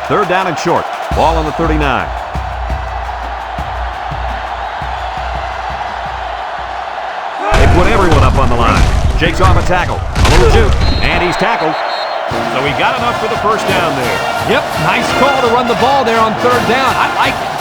Speaker 1: Third down and short. Ball on the 39. They put everyone up on the line. Shakes off a tackle. A little juke. And he's tackled. So he got enough for the first down there.
Speaker 2: Yep, nice call to run the ball there on third down. I like it.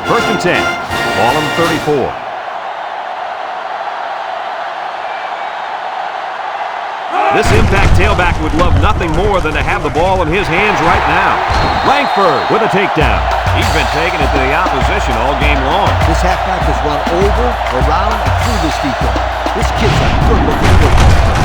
Speaker 1: First and 10. Ball on the 34. This impact tailback would love nothing more than to have the ball in his hands right now. Langford with a takedown. He's been taking it to the opposition all game long.
Speaker 3: This halfback has run over, around, and through this defense. This kid's a good-looking football player.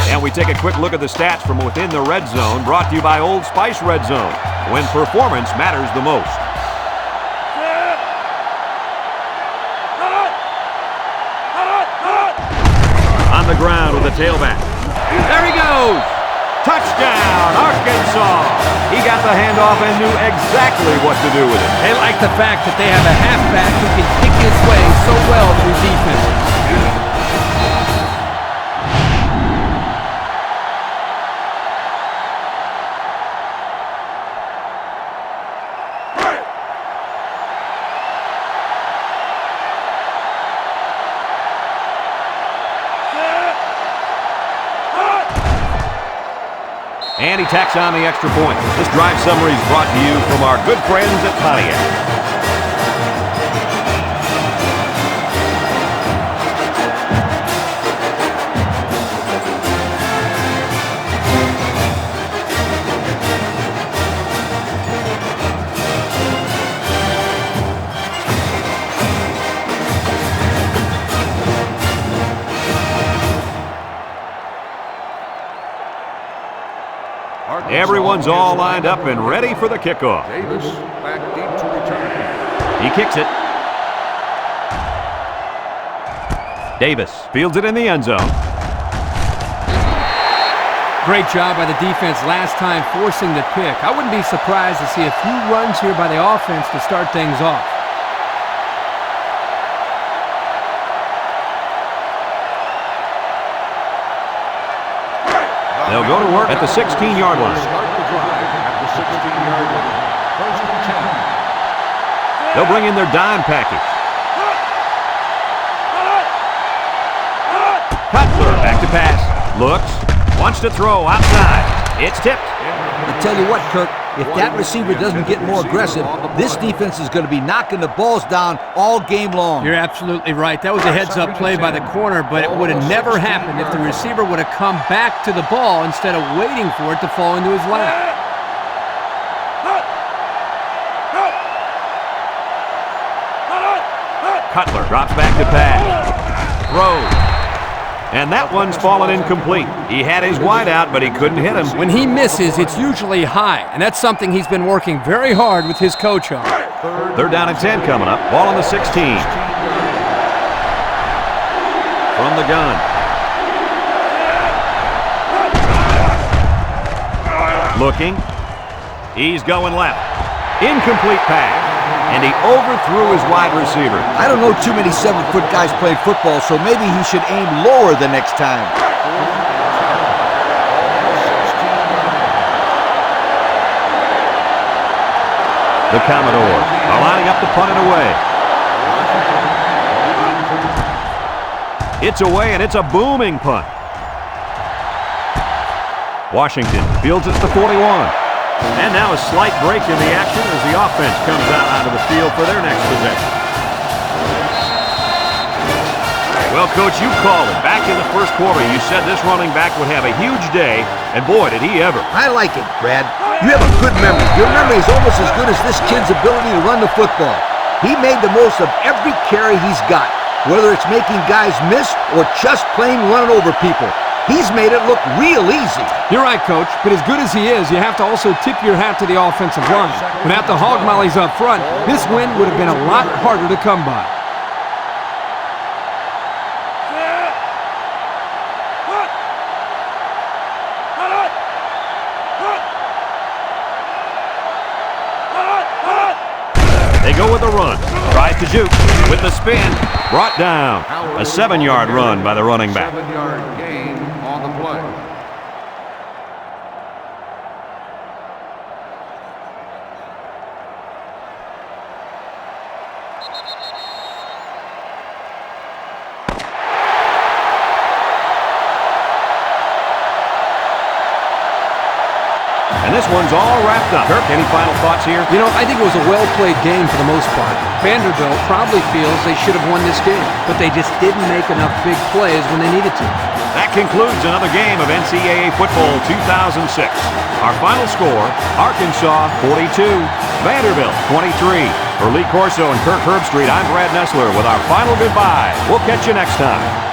Speaker 1: And we take a quick look at the stats from within the red zone, brought to you by Old Spice Red Zone, when performance matters the most. On the ground with the tailback. There he goes! Touchdown, Arkansas! He got the handoff and knew exactly what to do with it.
Speaker 2: They like the fact that they have a halfback who can kick his way so well through defense.
Speaker 1: And he tacks on the extra point. This drive summary is brought to you from our good friends at Pontiac. Everyone's all lined up and ready for the kickoff.
Speaker 4: Davis back deep to return.
Speaker 1: He kicks it. Davis fields it in the end zone.
Speaker 2: Great job by the defense last time forcing the pick. I wouldn't be surprised to see a few runs here by the offense to start things off.
Speaker 1: They'll go to work at the 16-yard line.
Speaker 4: Start the drive at the 16-yard line. First and 10.
Speaker 1: They'll bring in their dime package. Cutler back to pass. Looks. Wants to throw outside. It's tipped.
Speaker 3: I tell you what, Kirk, if that receiver doesn't get more aggressive, this defense is going to be knocking the balls down all game long.
Speaker 2: You're absolutely right. That was a heads-up play by the corner, but it would have never happened if the receiver would have come back to the ball instead of waiting for it to fall into his lap.
Speaker 1: Cutler drops back to pass. Throws. And that one's fallen incomplete. He had his wide out, but he couldn't hit him.
Speaker 2: When he misses, it's usually high, and that's something he's been working very hard with his coach on.
Speaker 1: Third down and 10 coming up. Ball on the 16. From the gun. Looking. He's going left. Incomplete pass. And he overthrew his wide receiver.
Speaker 3: I don't know too many 7-foot guys playing football, so maybe he should aim lower the next time.
Speaker 1: The Commodores are lining up to punt it away. It's away, and it's a booming punt. Washington fields it to the 41. And now a slight break in the action as the offense comes out onto the field for their next possession. Well, Coach, you called it. Back in the first quarter, you said this running back would have a huge day, and boy, did he ever.
Speaker 3: I like it, Brad. You have a good memory. Your memory is almost as good as this kid's ability to run the football. He made the most of every carry he's got, whether it's making guys miss or just plain running over people. He's made it look real easy.
Speaker 2: You're right, Coach, but as good as he is, you have to also tip your hat to the offensive line. Without the hog mollies up front, this win would have been a lot harder to come by.
Speaker 1: They go with a run. Tries to juke. With the spin. Brought down. A 7-yard run by the running back.
Speaker 4: 7-yard gain on the play.
Speaker 1: And this one's all wrapped up. Kirk, any final thoughts here?
Speaker 2: You know, I think it was a well-played game for the most part. Vanderbilt probably feels they should have won this game, but they just didn't make enough big plays when they needed to.
Speaker 1: That concludes another game of NCAA Football 2006. Our final score, Arkansas 42, Vanderbilt 23. For Lee Corso and Kirk Herbstreit, I'm Brad Nessler with our final goodbye. We'll catch you next time.